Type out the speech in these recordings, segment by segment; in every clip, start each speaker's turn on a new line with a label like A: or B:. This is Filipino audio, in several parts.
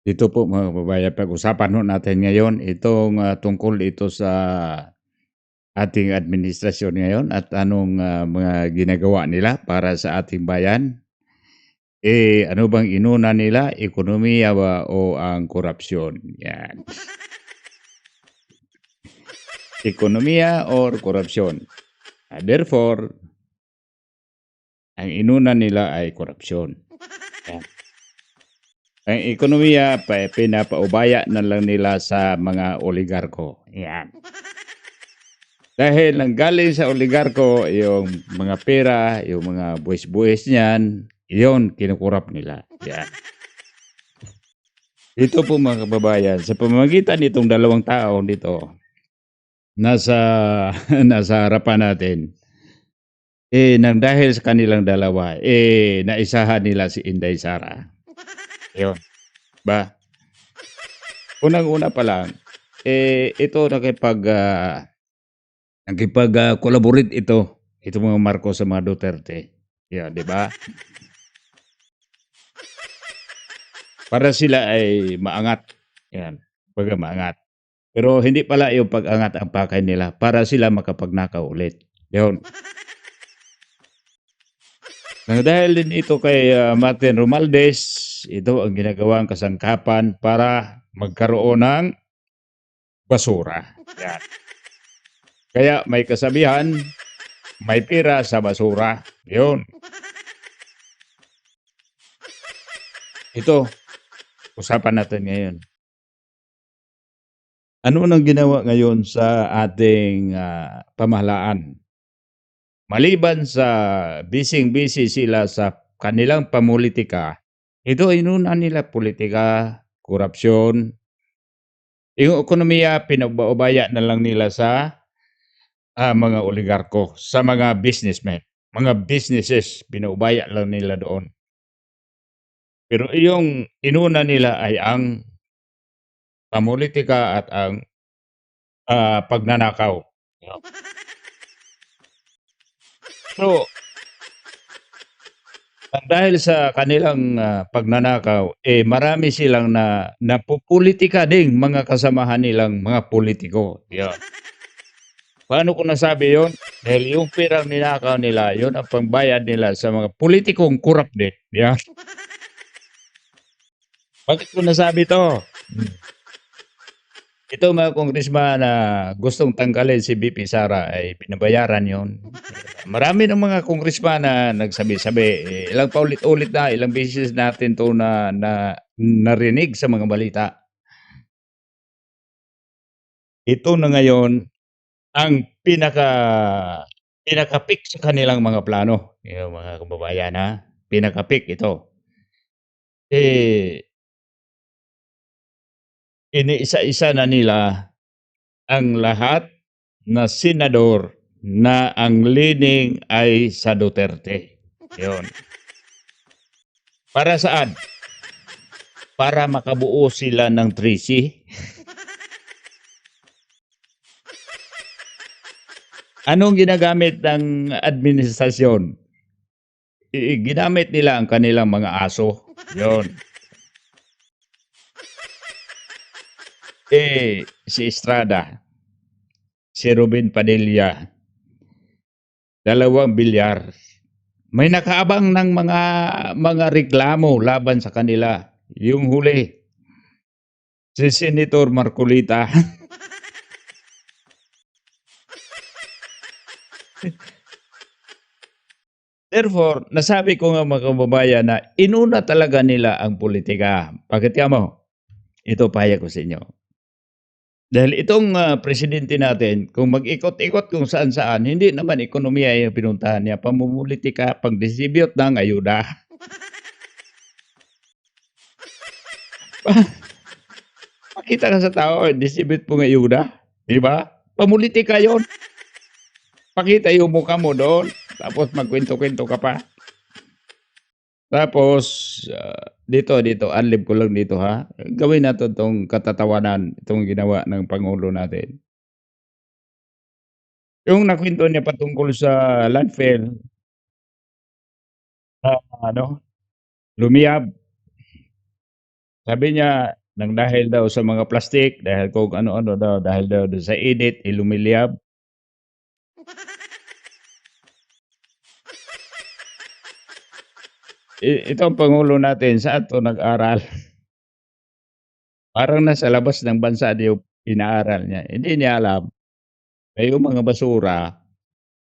A: Ito po mga kababayan, pag-usapan ho natin ngayon itong, tungkol ito sa ating administrasyon ngayon at anong, mga ginagawa nila para sa ating bayan. Ano bang inuna nila, ekonomiya ba o ang korapsyon? Yan. Ekonomiya or korapsyon. Therefore, ang inuna nila ay korapsyon. Yan. Ang ekonomiya pinapaubaya na lang nila sa mga oligarko. Yan. Dahil nanggaling sa oligarko yung mga pera, yung mga buwis-buwis niyan, iyon kinukurap nila, yan. Ito po mga kababayan, sa pamamagitan nitong dalawang tao dito, nasa nasa harapan natin, nang dahil sa kanilang dalawa, naisahan nila si Inday Sara. Yun, ba? Unang-una pa lang, ito collaborate ito mga Marcos sa mga Duterte. Yeah, 'di ba? Para sila ay maangat. Yan, kumbaga maangat. Pero hindi pala yung pag-angat ang pakay nila para sila makapagnakaw ulit. Yun. Nang dahil din ito kay Martin Romualdez, ito ang ginagawang kasangkapan para magkaroon ng basura. Yan. Kaya may kasabihan, may pira sa basura. Yun. Ito, usapan natin ngayon. Ano nang ginawa ngayon sa ating pamahalaan? Maliban sa bising-busy sila sa kanilang pamulitika, ito inuna nila politika, korapsyon, yung ekonomiya pinagbaubaya na lang nila sa mga oligarko, sa mga businessmen, mga businesses, pinaubaya lang nila doon. Pero yung inuna nila ay ang pamulitika at ang pagnanakaw. So, dahil sa kanilang pagnanakaw, marami silang napupulitika ding mga kasamahan nilang mga politiko. Yan. Paano ko nasabi yon? Dahil yung perang ninakaw nila, yun ang pangbayad nila sa mga politikong kurap din. Yan. Bakit ko nasabi to? Ito mga kongresman na gustong tanggalin si BP Sara ay pinabayaran yon. Marami ng mga kongresman na nagsabi-sabi, ilang paulit-ulit na, ilang beses natin 'to narinig sa mga balita. Ito na ngayon ang pinaka-peak sa kanilang mga plano, yung mga kababayan, ha, pinaka-peak ito. Iniisa-isa na nila ang lahat na senador na ang leaning ay sa Duterte. Yun. Para saan? Para makabuo sila ng 3C. Anong ginagamit ng administrasyon? Ginamit nila ang kanilang mga aso. Yun. Si Estrada, si Ruben Padilla, 2 bilyar. May nakaabang ng mga reklamo laban sa kanila. Yung huli, si Senator Marcolita. Therefore, nasabi ko nga mga kababayan na inuna talaga nila ang politika. Bakit ka mo? Ito pahayag ko sa inyo. Dahil itong presidente natin, kung mag-ikot-ikot kung saan-saan, hindi naman ekonomiya yung pinuntahan niya, pamumulitika, pag-distribute ng ayuda. Pakita ka sa tao, distribute po ng ayuda. Di ba? Pamulitika yon. Pakita yung mukha mo doon, tapos magkwento-kwento ka pa. Tapos, dito, adlib ko lang dito ha. Gawin natin itong katatawanan, itong ginawa ng Pangulo natin. Yung nakwento niya patungkol sa landfill, na lumiyab. Sabi niya nang dahil daw sa mga plastik, dahil kung ano-ano daw, dahil daw dun sa init, lumiliyab. Itong pangulo natin saan 'to nag-aral? Parang nasa labas ng bansa yung inaaral niya, hindi niya alam na yung mga basura,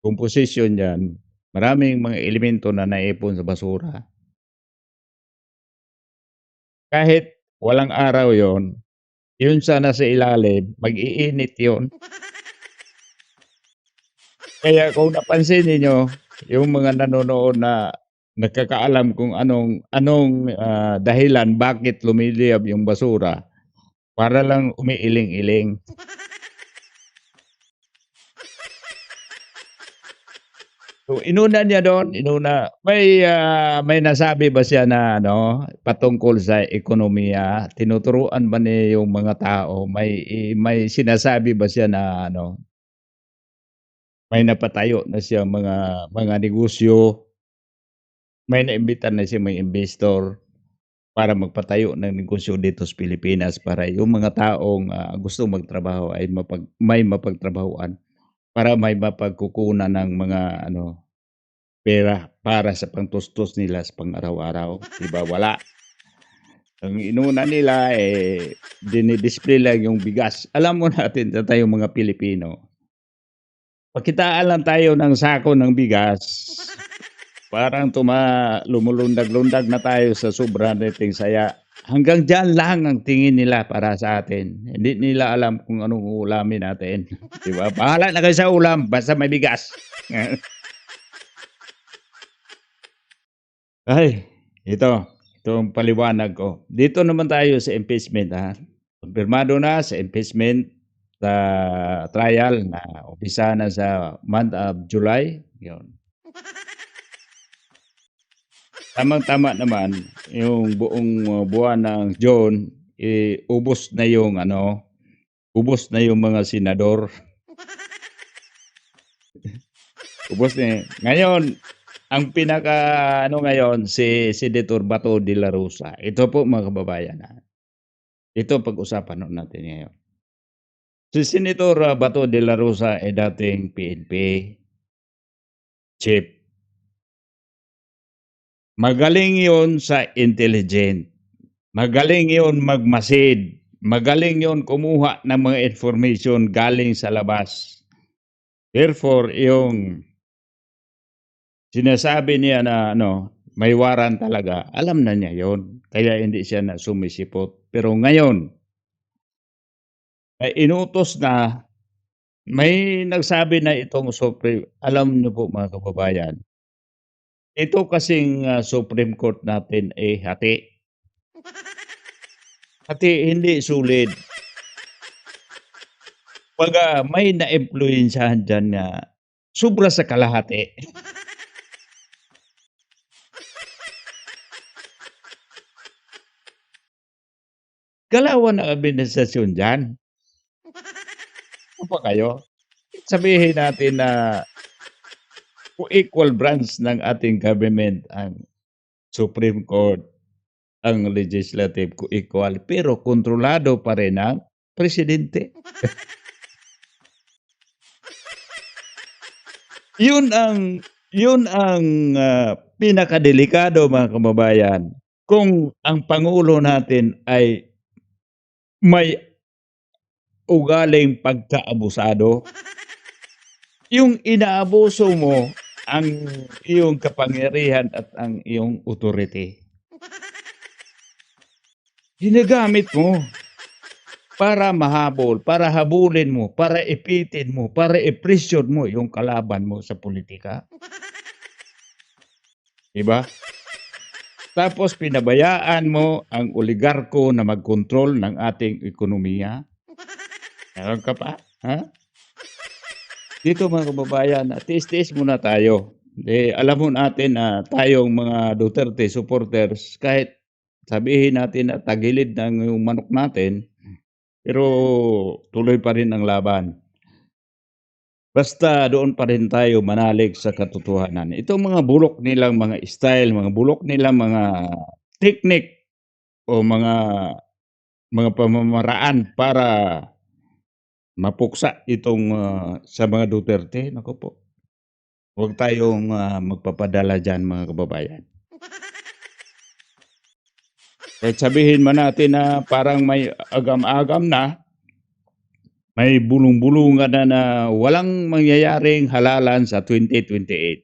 A: komposisyon niyan, maraming mga elemento na naipon sa basura. Kahit walang araw yun sana sa ilalim mag-iinit yun. Kaya kung napansin ninyo, yung mga nanonood na nagkakaalam kung anong dahilan bakit lumiliyab yung basura, para lang umiiling-iling. So, inuna niya dun, may nasabi ba siya na ano, patungkol sa ekonomiya? Tinuturuan ba niya yung mga tao? May sinasabi ba siya na ano, may napatayo na siyang mga negosyo, may naimbitan na siyang mga investor para magpatayo ng negosyo dito sa Pilipinas para yung mga taong, gustong magtrabaho ay may mapagtrabahuan para may mapagkukunan ng mga ano, pera para sa pangtustos nila sa pang-araw-araw, 'di ba, wala. Ang inuna nila, dini-display lang yung bigas. Alam mo natin na tayong mga Pilipino, pakitaan lang tayo ng sako ng bigas, parang lumulundag-lundag na tayo sa sobra nating saya. Hanggang diyan lang ang tingin nila para sa atin. Hindi nila alam kung anong uulamin natin, 'di ba? Bahala na kayo sa ulam basta may bigas. Ay, ito ang paliwanag ko. Dito naman tayo sa impeachment, ha. Kumpirmado na sa impeachment sa trial na umpisa na sa month of July, 'yun. Tamang-tama naman yung buong, buwan ng June, ubos na yung mga senador, ubos na, ngayon ang pinaka-ano ngayon si Senator Bato de la Rosa. Ito po mga kababayan, ito pag-usapan ho natin ngayon. Si Senator, Bato de la Rosa ay dating PNP chief. Magaling 'yon sa intelligent, magaling 'yon magmasid, magaling 'yon kumuha ng mga information galing sa labas. Therefore, yung sinasabi niya na ano, may warrant talaga, alam na niya 'yon, kaya hindi siya na sumisipot. Pero ngayon, ay inutos na, may nagsabi na itong alam niyo po mga kababayan, ito kasing, Supreme Court natin, hati. Hati, hindi sulid. Kumbaga may naimpluwensyahan diyan na sobra sa kalahati. Galawan ang administrasyon diyan. Ano pa kayo? Sabihin natin na equal branch ng ating government ang Supreme Court, ang legislative equal, pero kontrolado pa rin ng presidente. Yun ang pinakadelikado mga kababayan, kung ang pangulo natin ay may ugaling pagkaabusado. Yung inaabuso mo ang iyong kapangyarihan at ang iyong authority. Ginagamit mo para mahabol, para habulin mo, para ipitin mo, para i-pressure mo yung kalaban mo sa politika. 'Di ba? Tapos pinabayaan mo ang oligarko na magkontrol ng ating ekonomiya. Meron ka pa, ha? Dito mga kababayan, tiis-tiis muna tayo. Alam ho natin na tayong mga Duterte supporters, kahit sabihin natin na tagilid ng yung manok natin, pero tuloy pa rin ang laban. Basta doon pa rin tayo manalig sa katotohanan. Itong mga bulok nilang mga style, mga bulok nilang mga teknik, o mga pamamaraan para mapuksa itong, sa mga Duterte, naku po. Huwag tayong, magpapadala diyan mga kababayan. Kahit sabihin man natin na parang may agam-agam na, may bulung-bulungan na walang mangyayaring halalan sa 2028.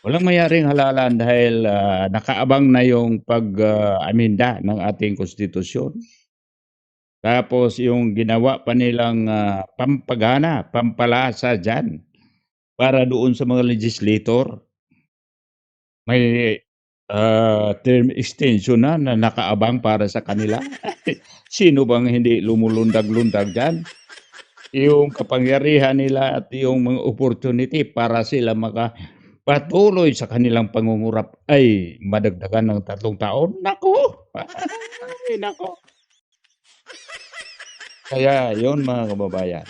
A: Walang mangyayaring halalan dahil, nakaabang na yung aminda ng ating konstitusyon. Tapos yung ginawa pa nilang, pampagana, pampalasa diyan para doon sa mga legislator. May, term extension na nakaabang para sa kanila. Sino bang hindi lumulundag-lundag diyan? Yung kapangyarihan nila at yung mga opportunity para sila makapatuloy sa kanilang pangungurap ay madagdagan ng 3 taon. Naku! Ay naku! Kaya yun mga kababayan,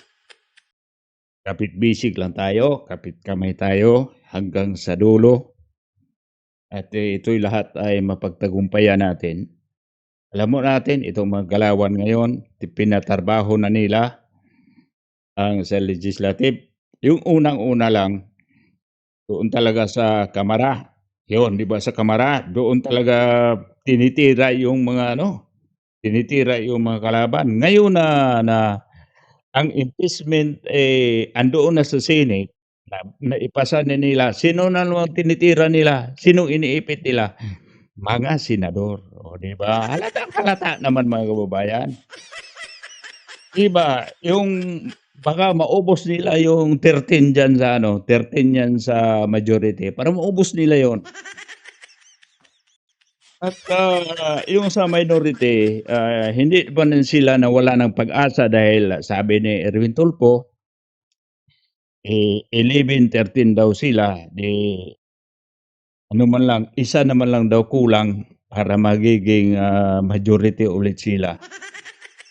A: kapit-bisig lang tayo, kapit kamay tayo hanggang sa dulo. At, ito'y lahat ay mapagtagumpayan natin. Alam mo natin itong mga galawan ngayon, pinatrabaho na nila ang sa legislative. Yung unang-una lang, doon talaga sa kamara. Yun, 'di ba sa kamara, doon talaga tinitira yung mga tinitira yung mga kalaban. Ngayon na na ang impeachment, andoon na sa Senate, naipasa na nila, sino na naman tinitira nila, sinong iniipit nila? Mga senador, oh, 'di ba? Halatang-halata naman mga kababayan. 'Di ba, yung baka maubos nila yung 13 diyan sa 13 yan sa majority, para maubos nila yon. At, yung sa minority, hindi pa rin sila nawala ng pag-asa dahil sabi ni Erwin Tulfo, 11, 13 daw sila, 'di ano man lang, isa naman lang daw kulang para magiging, majority ulit sila.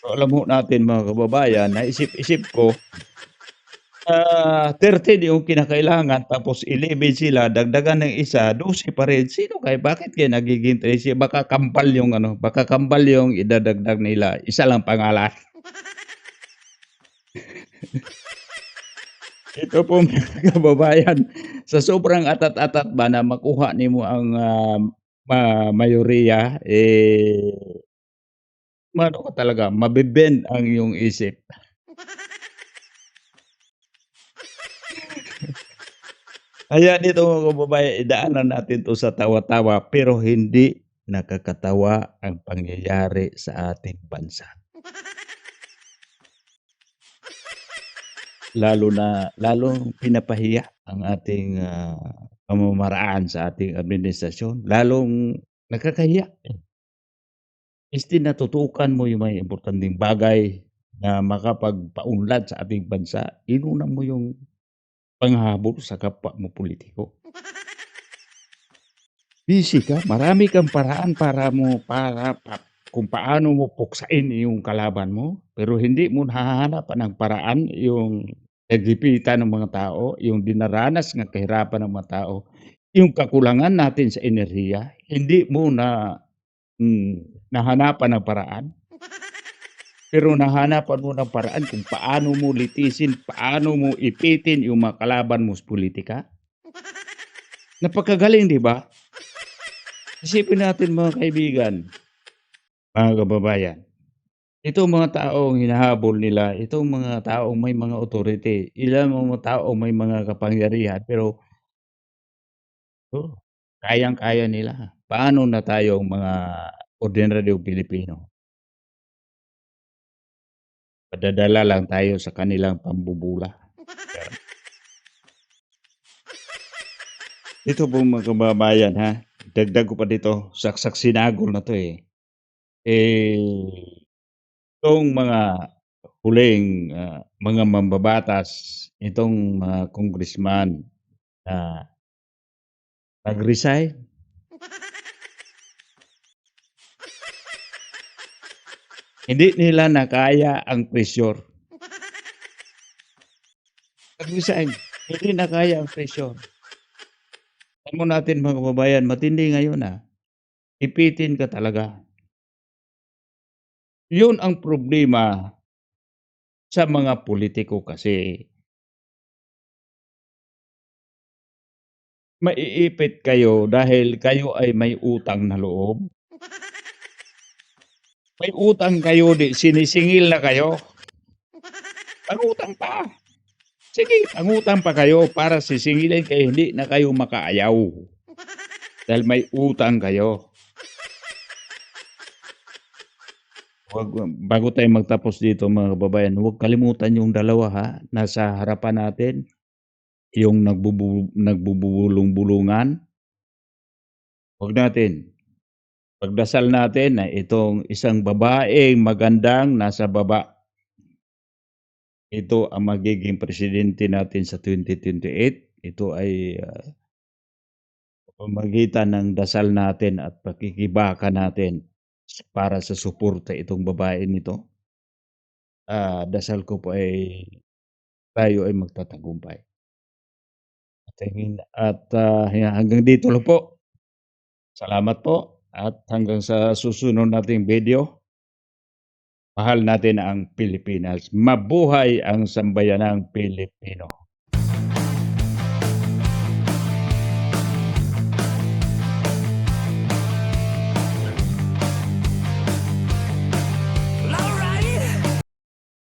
A: So, alam ho natin mga kababayan, naisip-isip ko, 13 yung kinakailangan tapos 11 sila, dagdagan ng isa, 12 pa rin. Bakit kaya nagiging 13? Baka kambal yung baka kambal yung idadagdag nila, isa lang pangalan. Ito po mga kababayan, sa sobrang atat-atat ba na makuha nimo ang, mayoriya, maano ka talaga, mabe-bend ang iyong isip. Kaya dito mga kababayan, idaanan natin 'to sa tawa-tawa pero hindi nakakatawa ang pangyayari sa ating bansa. Lalong pinapahiya ang ating, pamamaraan sa ating administrasyon, lalong nakakahiya. Instead na tutukan mo yung mga importanteng bagay na makapagpaunlad sa ating bansa, inuna mo yung panghahabol sa kapwa mo pulitiko. Busy ka, marami kang paraan para kung paano mo puksain yung kalaban mo, pero hindi mo nahahanapan ng paraan yung kagipitan ng mga tao, yung dinaranas nga kahirapan ng mga tao, yung kakulangan natin sa enerhiya, hindi mo nahanapan ng paraan. Pero nahanapan mo ng paraan kung paano mo litisin, paano mo ipitin yung mga kalaban mo sa pulitika. Napakagaling, 'di ba? Isipin natin mga kaibigan, mga kababayan, itong mga taong hinahabol nila, itong mga taong may mga authority, ilang mga taong may mga kapangyarihan, pero kayang-kaya nila. Paano na tayong mga ordinaryong Pilipino? Padadala lang tayo sa kanilang pambubula. Ito po mga kababayan ha, dagdag ko pa dito, saksak sinagol na 'to, itong mga huling, mga mambabatas, itong mga congressman na nag-resign. Hindi nila nakaya ang pressure. Nag-resign, hindi nakaya ang pressure. Alam mo natin mga kababayan matindi ngayon, ipitin ka talaga. 'Yun ang problema sa mga pulitiko kasi maiipit kayo dahil kayo ay may utang na loob. May utang kayo sinisingil na kayo, mangutang pa. Sige, mangutang pa kayo para sisingilin kayo hindi na kayo makaayaw dahil may utang kayo. Bago tayo magtapos dito mga kababayan, huwag kalimutan yung dalawa, nasa harapan natin, yung nagbubulong-bulungan. Huwag natin. Pagdasal natin na itong isang babaeng magandang nasa baba, ito ang magiging presidente natin sa 2028. Ito ay pamamagitan ng dasal natin at pakikibaka natin para sa suporta itong babaeng ito. Dasal ko po ay tayo ay magtatagumpay. Hanggang dito lang po. Salamat po at hanggang sa susunod nating video. Mahal natin ang Pilipinas. Mabuhay ang sambayanang Pilipino.